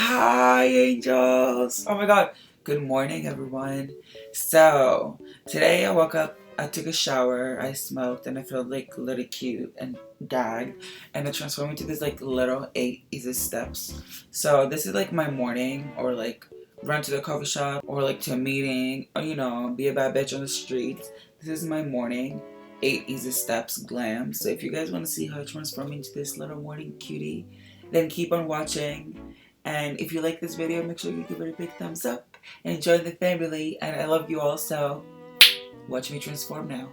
Hi, angels! Oh my god. Good morning, everyone. So, today I woke up, I took a shower, I smoked, and I felt like really cute and gagged. And I transformed into this like little 8 easy steps. So, this is like my morning, or like run to the coffee shop, or like to a meeting, or be a bad bitch on the streets. This is my morning. 8 easy steps glam. So if you guys want to see how I transform into this little morning cutie, then keep on watching. And if you like this video, make sure you give it a big thumbs up and join the family. And I love you all, so watch me transform now.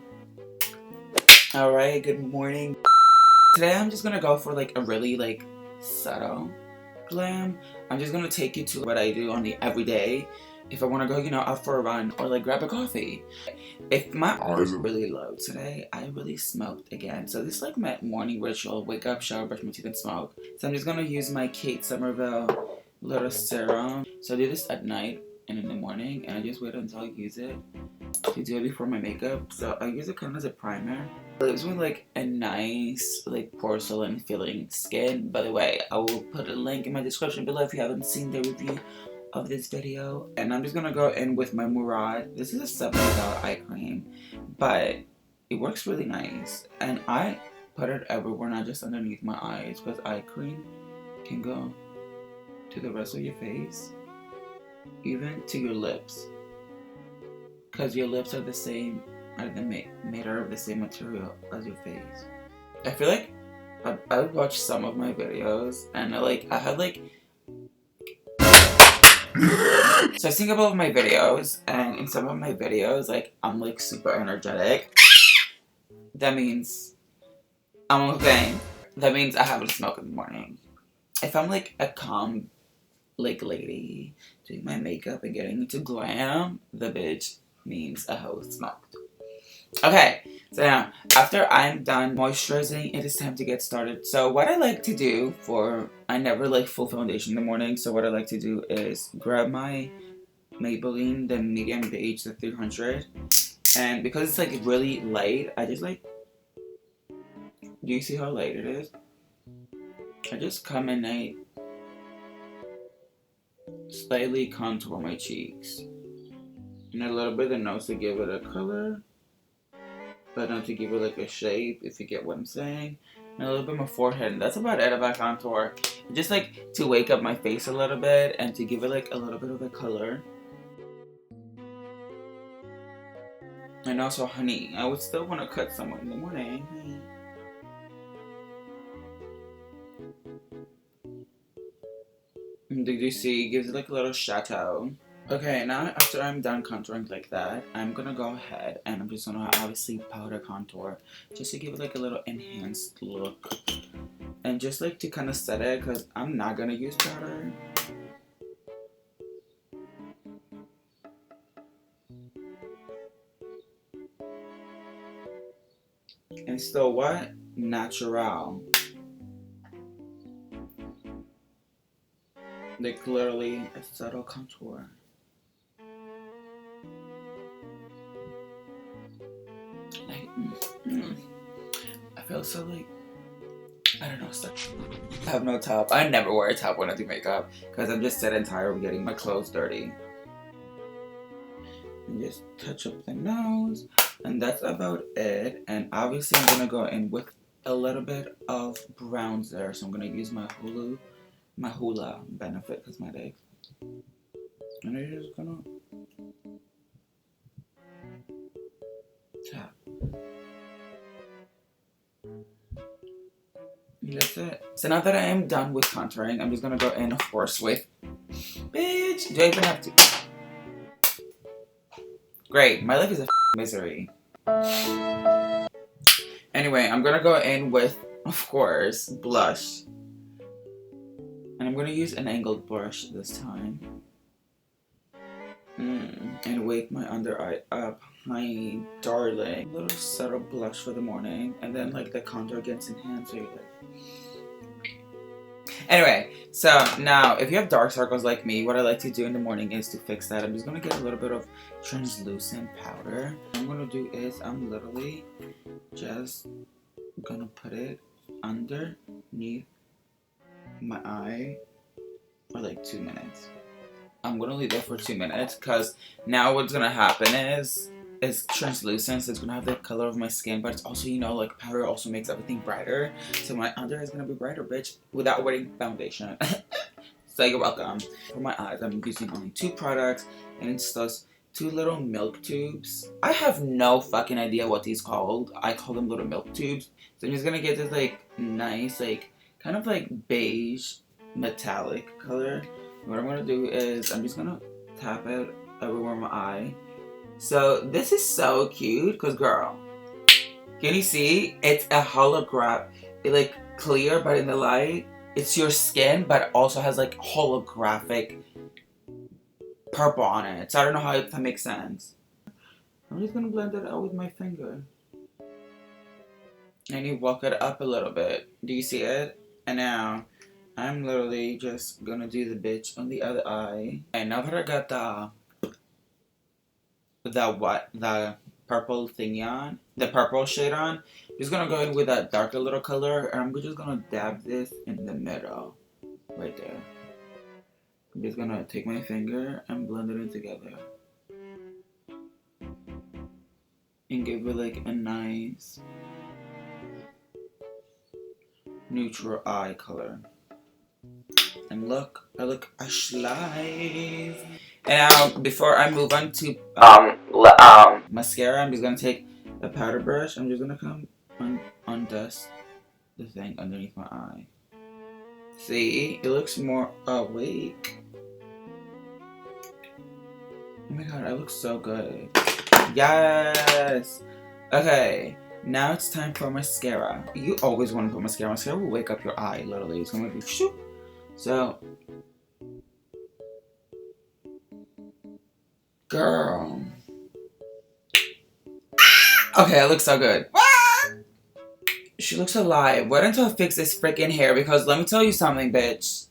Alright, good morning. Today I'm just gonna go for like a really like subtle glam. I'm just gonna take you to what I do on the everyday. If I wanna go, out for a run or like grab a coffee. If my eyes are really low today, I really smoked again. So this is like my morning ritual. Wake up, shower, brush my teeth, and smoke. So I'm just gonna use my Kate Somerville little serum. So I do this at night and in the morning, and I just wait until I use it to do it before my makeup. So I use it kind of as a primer. It leaves me like a nice like porcelain feeling skin. By the way, I will put a link in my description below if you haven't seen the review of this video. And I'm just gonna go in with my Murad. This is a $70 eye cream, but it works really nice, and I put it everywhere, not just underneath my eyes, because eye cream can go to the rest of your face, even to your lips, because your lips are the same, are made out of the same material as your face. I feel like I watched some of my videos, and I had like so I think about my videos, and in some of my videos, like, I'm like super energetic. That means I'm moving. That means I haven't smoked in the morning. If I'm like a calm like lady doing my makeup and getting into glam, the bitch means a hoe smoked. Okay, so now after I'm done moisturizing, it is time to get started. So what I like to do I never like full foundation in the morning, so what I like to do is grab my Maybelline, the medium, the H300, and because it's like really light, I just like, do you see how light it is? I just come and I slightly contour my cheeks and a little bit of the nose to give it a color, but not to give it like a shape, if you get what I'm saying. And a little bit my forehead, and that's about it about contour. Just like to wake up my face a little bit and to give it like a little bit of a color. And also, honey, I would still want to cut someone in the morning. Did you see? It gives it like a little chateau. Okay, now after I'm done contouring like that, I'm gonna go ahead and I'm just gonna obviously powder contour just to give it like a little enhanced look. And just like to kind of set it, because I'm not gonna use powder. And still what? Natural. Like literally a subtle contour. Like, I feel so like, I don't know, stuff. I have no top. I never wear a top when I do makeup because I'm just sick and tired of getting my clothes dirty. And just touch up the nose, and that's about it. And obviously I'm gonna go in with a little bit of bronzer, so I'm gonna use my Hula Benefit Cosmetics, and I'm just gonna tap. And that's it. So now that I am done with contouring, I'm just gonna go in, of course, with, bitch, do I even have to? Great, my life is a misery. Anyway, I'm gonna go in with, of course, blush. And I'm gonna use an angled brush this time. And wake my under eye up. Hi, darling. A little subtle blush for the morning. And then like the contour gets enhanced. So you're like... Anyway, so now if you have dark circles like me, what I like to do in the morning is to fix that. I'm just gonna get a little bit of translucent powder. What I'm gonna do is I'm literally just gonna put it underneath my eye, or like 2 minutes. I'm gonna leave it for 2 minutes because now what's gonna happen is it's translucent, so it's gonna have the color of my skin, but it's also, you know, like powder also makes everything brighter. So my under is gonna be brighter, bitch, without wearing foundation. So you're welcome. For my eyes, I'm using only 2 products, and it's those 2 little milk tubes. I have no fucking idea what these called. I call them little milk tubes. So I'm just gonna get this like nice, like kind of like beige metallic color. What I'm gonna do is I'm just gonna tap it everywhere in my eye. So this is so cute because, girl, can you see? It's a hologram. It like clear, but in the light, it's your skin, but also has like holographic purple on it. So I don't know how if that makes sense. I'm just gonna blend it out with my finger. And you walk it up a little bit. Do you see it? And now I'm literally just gonna do the bitch on the other eye. And now that I got the purple thingy on, the purple shade on, I'm just gonna go in with that darker little color, and I'm just gonna dab this in the middle, right there. I'm just gonna take my finger and blend it in together, and give it like a nice neutral eye color. And look, I look a schlife. And now, before I move on to mascara, I'm just gonna take a powder brush. I'm just gonna come undust the thing underneath my eye. See, it looks more awake. Oh my god, I look so good. Yes. Okay, now it's time for mascara. You always want to put mascara. Mascara will wake up your eye. Literally, it's gonna be shoop. So, girl. Okay, I look so good. She looks alive. Wait until I fix this freaking hair, because let me tell you something, bitch.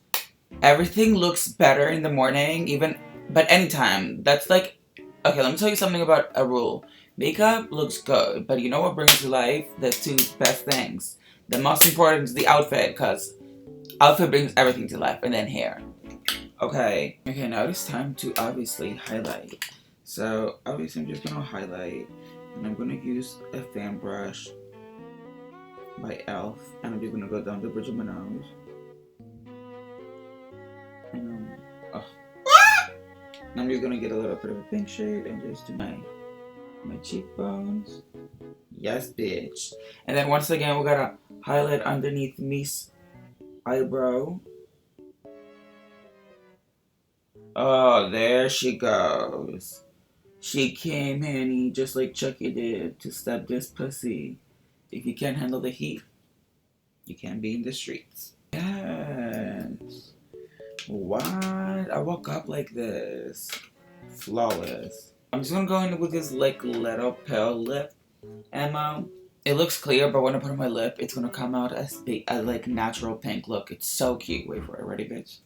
Everything looks better in the morning, but anytime. That's like, okay, let me tell you something about a rule. Makeup looks good, but you know what brings to life? The 2 best things. The most important is the outfit, because outfit brings everything to life, and then hair. Okay, now it's time to obviously highlight. So, obviously I'm just gonna highlight, and I'm gonna use a fan brush by e.l.f. and I'm just gonna go down the bridge of my nose. And I'm just gonna get a little bit of a pink shade and just do my cheekbones. Yes, bitch. And then once again, we gotta highlight underneath Miss eyebrow. Oh, there she goes. She came handy just like Chucky did to step this pussy. If you can't handle the heat, you can't be in the streets. Yes. What? I woke up like this. Flawless. I'm just gonna go in with this like little pale lip ammo. It looks clear, but when I put it on my lip, it's gonna come out as big, as like natural pink. Look, it's so cute. Wait for it. Ready, bitch?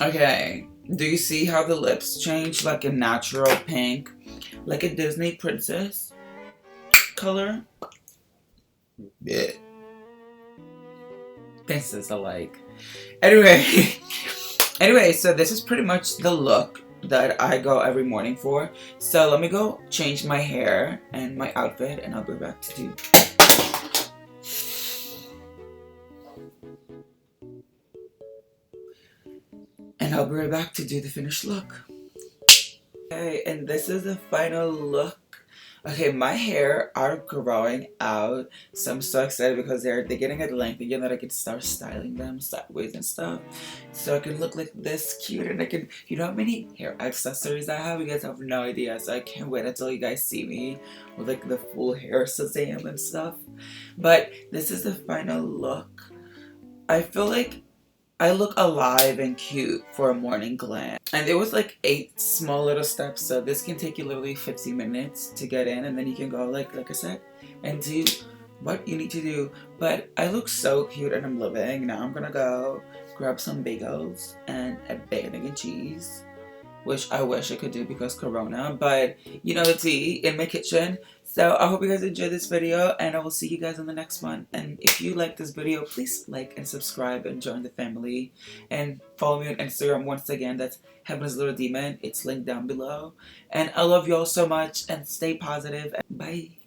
Okay, do you see how the lips change like a natural pink, like a Disney princess color? Yeah. Princess alike. Anyway, so this is pretty much the look that I go every morning for. So let me go change my hair and my outfit, and I'll be back to do. And I'll be right back to do the finished look. Okay, and this is the final look. Okay, my hair are growing out, so I'm so excited because they're getting at length again, that I can start styling them sideways and stuff. So I can look like this cute, and I can, you know how many hair accessories I have? You guys have no idea, so I can't wait until you guys see me with like the full hair Shazam and stuff. But this is the final look. I feel like I look alive and cute for a morning glam. And there was like 8 small little steps, so this can take you literally 15 minutes to get in, and then you can go like I said, and do what you need to do. But I look so cute and I'm living. Now I'm gonna go grab some bagels and a bacon, egg, and cheese which I wish I could do because Corona. But you know the tea in my kitchen. So I hope you guys enjoyed this video, and I will see you guys in the next one. And if you like this video, please like and subscribe and join the family. And follow me on Instagram once again. That's Heaven's Little Demon. It's linked down below. And I love you all so much, and stay positive. Bye.